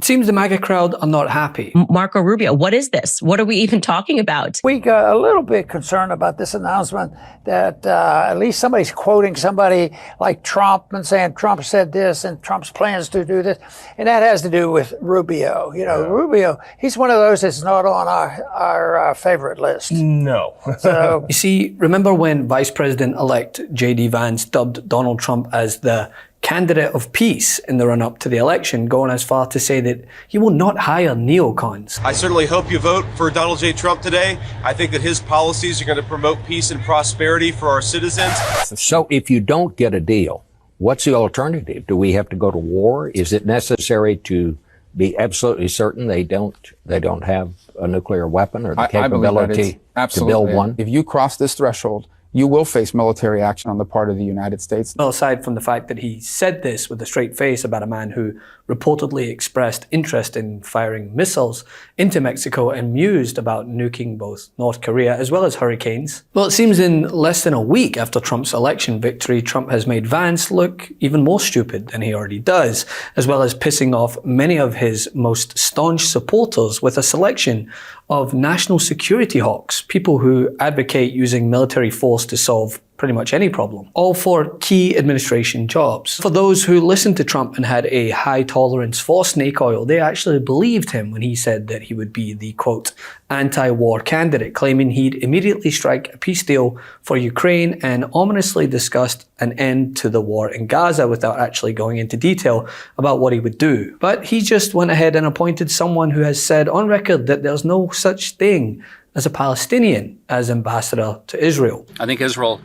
seems the MAGA crowd are not happy. Marco Rubio, what is this? What are we even talking about? We got a little bit concerned about this announcement that at least somebody's quoting somebody like Trump and saying Trump said this and Trump's plans to do this. And that has to do with Rubio. You know, Rubio, he's one of those that's not on our favorite list. No. So you see, remember when Vice President-elect J.D. Vance dubbed Donald Trump as the candidate of peace in the run-up to the election, going as far to say that he will not hire neocons. I certainly hope you vote for Donald J. Trump today. I think that his policies are going to promote peace and prosperity for our citizens. So if you don't get a deal, what's the alternative? Do we have to go to war? Is it necessary to be absolutely certain they don't have a nuclear weapon or the capability to build one? If you cross this threshold, you will face military action on the part of the United States. Well, aside from the fact that he said this with a straight face about a man who reportedly expressed interest in firing missiles into Mexico and mused about nuking both North Korea as well as hurricanes. Well, it seems in less than a week after Trump's election victory, Trump has made Vance look even more stupid than he already does, as well as pissing off many of his most staunch supporters with a selection of national security hawks, people who advocate using military force to solve pretty much any problem, all for key administration jobs. For those who listened to Trump and had a high tolerance for snake oil, they actually believed him when he said that he would be the, quote, anti-war candidate, claiming he'd immediately strike a peace deal for Ukraine and ominously discussed an end to the war in Gaza without actually going into detail about what he would do. But he just went ahead and appointed someone who has said on record that there's no such thing as a Palestinian as ambassador to Israel. I think Israel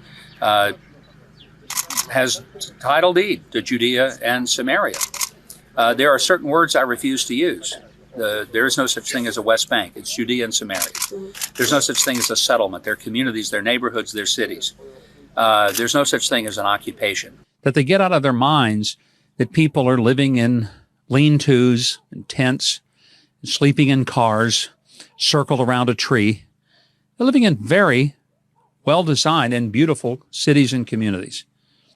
has title deed to Judea and Samaria. There are certain words I refuse to use. There is no such thing as a West Bank. It's Judea and Samaria. There's no such thing as a settlement. They're communities, they're neighborhoods, they're cities. There's no such thing as an occupation. That they get out of their minds that people are living in lean-tos and tents, and sleeping in cars, circled around a tree. They're living in very well-designed and beautiful cities and communities.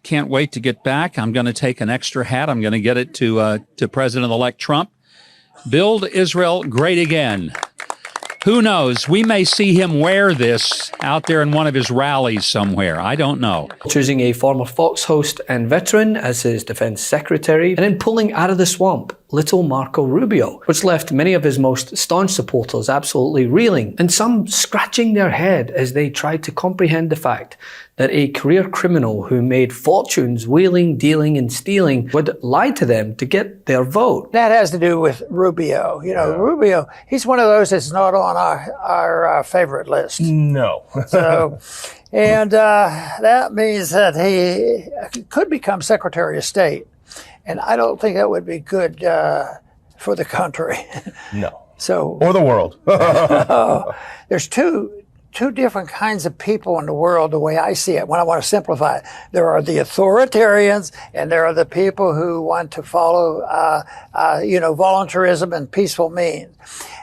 Can't wait to get back. I'm going to take an extra hat. I'm going to get it to President-elect Trump. Build Israel great again. Who knows? We may see him wear this out there in one of his rallies somewhere. I don't know. Choosing a former Fox host and veteran as his defense secretary, and then pulling out of the swamp little Marco Rubio, which left many of his most staunch supporters absolutely reeling, and some scratching their head as they tried to comprehend the fact that a career criminal who made fortunes wheeling, dealing, and stealing would lie to them to get their vote. that has to do with Rubio. You know, Rubio, he's one of those that's not on our favorite list. No. So, and that means that he could become Secretary of State. And I don't think that would be good for the country. No. So, Or the world. there's two different kinds of people in the world, the way I see it, when I want to simplify it. There are the authoritarians, and there are the people who want to follow, voluntarism and peaceful means.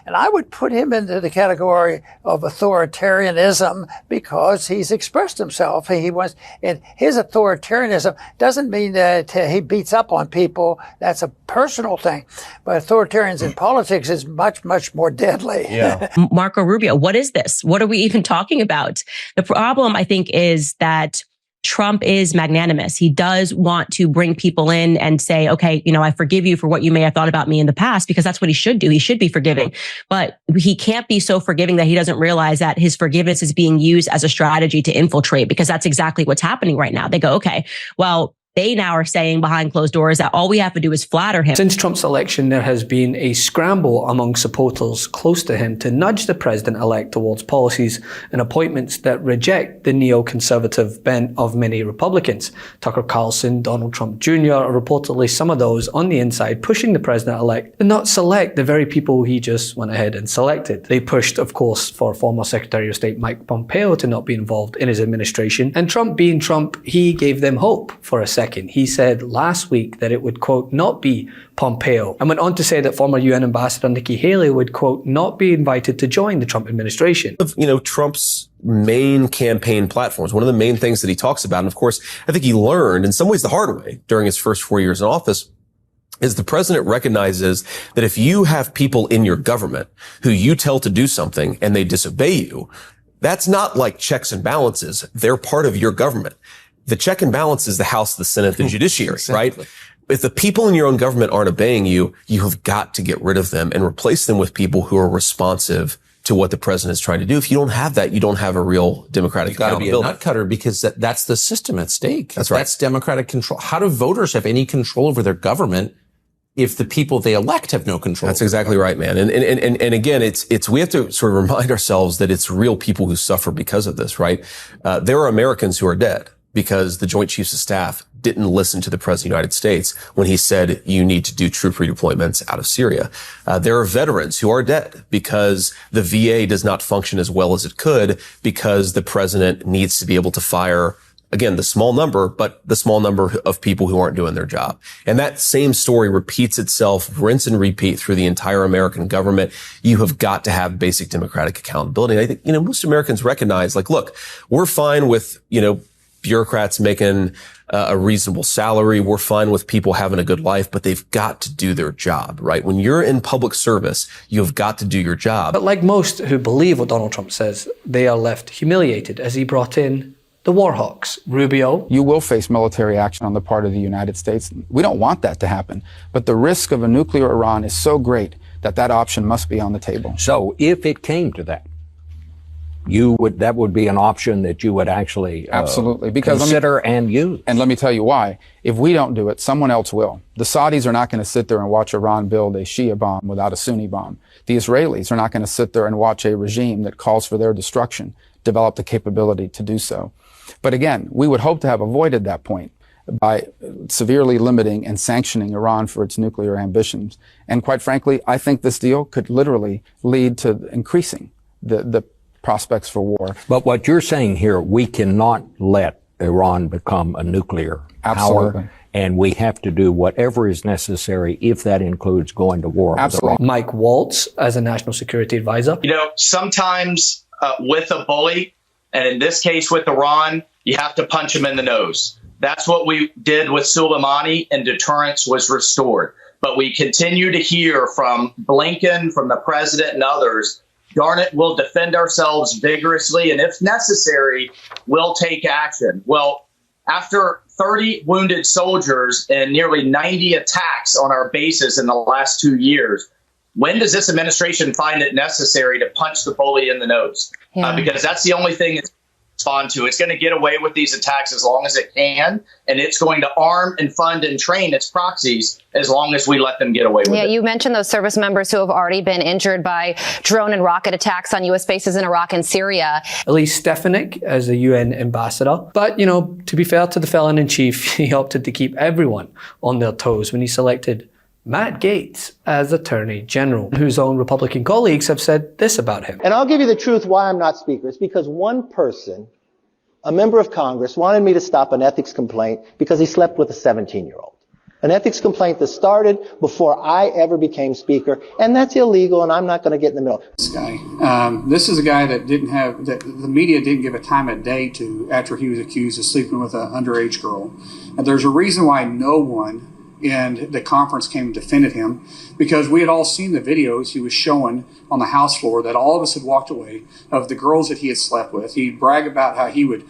And I would put him into the category of authoritarianism because he's expressed himself. And his authoritarianism doesn't mean that he beats up on people. That's a personal thing. But authoritarians in politics is much, much more deadly. Yeah. Marco Rubio, what is this? What are we even talking about? The problem, I think, is that Trump is magnanimous. He does want to bring people in and say, okay, I forgive you for what you may have thought about me in the past, because that's what he should do. He should be forgiving, but he can't be so forgiving that he doesn't realize that his forgiveness is being used as a strategy to infiltrate, because that's exactly what's happening right now. They go, okay, well, they now are saying behind closed doors that all we have to do is flatter him. Since Trump's election, there has been a scramble among supporters close to him to nudge the president-elect towards policies and appointments that reject the neoconservative bent of many Republicans. Tucker Carlson, Donald Trump Jr. are reportedly some of those on the inside pushing the president-elect to not select the very people he just went ahead and selected. They pushed, of course, for former Secretary of State Mike Pompeo to not be involved in his administration. And Trump being Trump, he gave them hope for a second. He said last week that it would, quote, not be Pompeo, and went on to say that former UN Ambassador Nikki Haley would, quote, not be invited to join the Trump administration. Trump's main campaign platforms, one of the main things that he talks about, and of course, I think he learned in some ways the hard way during his first 4 years in office, is the president recognizes that if you have people in your government who you tell to do something and they disobey you, that's not like checks and balances. They're part of your government. The check and balance is the House, the Senate, the judiciary, Exactly. right? If the people in your own government aren't obeying you, you have got to get rid of them and replace them with people who are responsive to what the president is trying to do. If you don't have that, you don't have a real democratic accountability. Got to be a nut cutter because that's the system at stake. That's right. That's democratic control. How do voters have any control over their government if the people they elect have no control? That's exactly right, man. And again, we have to sort of remind ourselves that it's real people who suffer because of this, right? There are Americans who are dead because the Joint Chiefs of Staff didn't listen to the President of the United States when he said you need to do troop redeployments out of Syria. There are veterans who are dead because the VA does not function as well as it could because the president needs to be able to fire, again, the small number of people who aren't doing their job. And that same story repeats itself, rinse and repeat through the entire American government. You have got to have basic democratic accountability. And I think, most Americans recognize, like, look, we're fine with, bureaucrats making a reasonable salary. We're fine with people having a good life, but they've got to do their job, right? When you're in public service, you've got to do your job. But like most who believe what Donald Trump says, they are left humiliated as he brought in the war hawks. Rubio. You will face military action on the part of the United States. We don't want that to happen. But the risk of a nuclear Iran is so great that that option must be on the table. So if it came to that, that would be an option that you would actually absolutely consider and use. And let me tell you why. If we don't do it, someone else will. The Saudis are not going to sit there and watch Iran build a Shia bomb without a Sunni bomb. The Israelis are not going to sit there and watch a regime that calls for their destruction develop the capability to do so. But again, we would hope to have avoided that point by severely limiting and sanctioning Iran for its nuclear ambitions. And quite frankly, I think this deal could literally lead to increasing the prospects for war. But what you're saying here, we cannot let Iran become a nuclear Absolutely. power, and we have to do whatever is necessary if that includes going to war Absolutely. with Iran. Mike Waltz as a national security advisor. Sometimes with a bully, and in this case with Iran, you have to punch him in the nose. That's what we did with Soleimani, and deterrence was restored. But we continue to hear from Blinken, from the president and others, darn it, we'll defend ourselves vigorously, and if necessary, we'll take action. Well, after 30 wounded soldiers and nearly 90 attacks on our bases in the last 2 years, when does this administration find it necessary to punch the bully in the nose? Yeah. Because that's the only thing it's respond to. It's going to get away with these attacks as long as it can, and it's going to arm and fund and train its proxies as long as we let them get away with it. Yeah, you mentioned those service members who have already been injured by drone and rocket attacks on U.S. bases in Iraq and Syria. Elise Stefanik as the UN ambassador. But, to be fair to the felon-in-chief, he opted to keep everyone on their toes when he selected Matt Gaetz as Attorney General, whose own Republican colleagues have said this about him. And I'll give you the truth why I'm not Speaker. It's because one person, a member of Congress, wanted me to stop an ethics complaint because he slept with a 17-year-old. An ethics complaint that started before I ever became Speaker, and that's illegal, and I'm not going to get in the middle. This guy, this is a guy that that the media didn't give a time of day to after he was accused of sleeping with an underage girl. And there's a reason why no one in the conference came and defended him, because we had all seen the videos he was showing on the House floor that all of us had walked away of the girls that he had slept with. He'd brag about how he would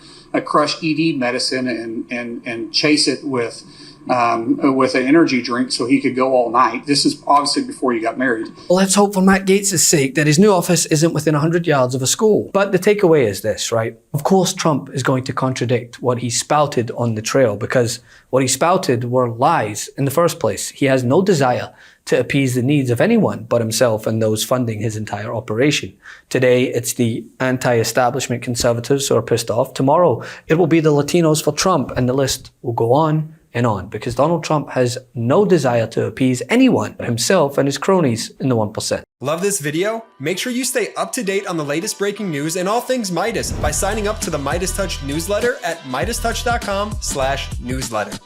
crush ED medicine and chase it with an energy drink so he could go all night. This is obviously before he got married. Well, let's hope for Matt Gaetz' sake that his new office isn't within 100 yards of a school. But the takeaway is this, right? Of course, Trump is going to contradict what he spouted on the trail, because what he spouted were lies in the first place. He has no desire to appease the needs of anyone but himself and those funding his entire operation. Today, it's the anti-establishment conservatives who are pissed off. Tomorrow, it will be the Latinos for Trump, and the list will go on and on, because Donald Trump has no desire to appease anyone but himself and his cronies in the 1%. Love this video? Make sure you stay up to date on the latest breaking news and all things Midas by signing up to the MeidasTouch newsletter at MeidasTouch.com/newsletter.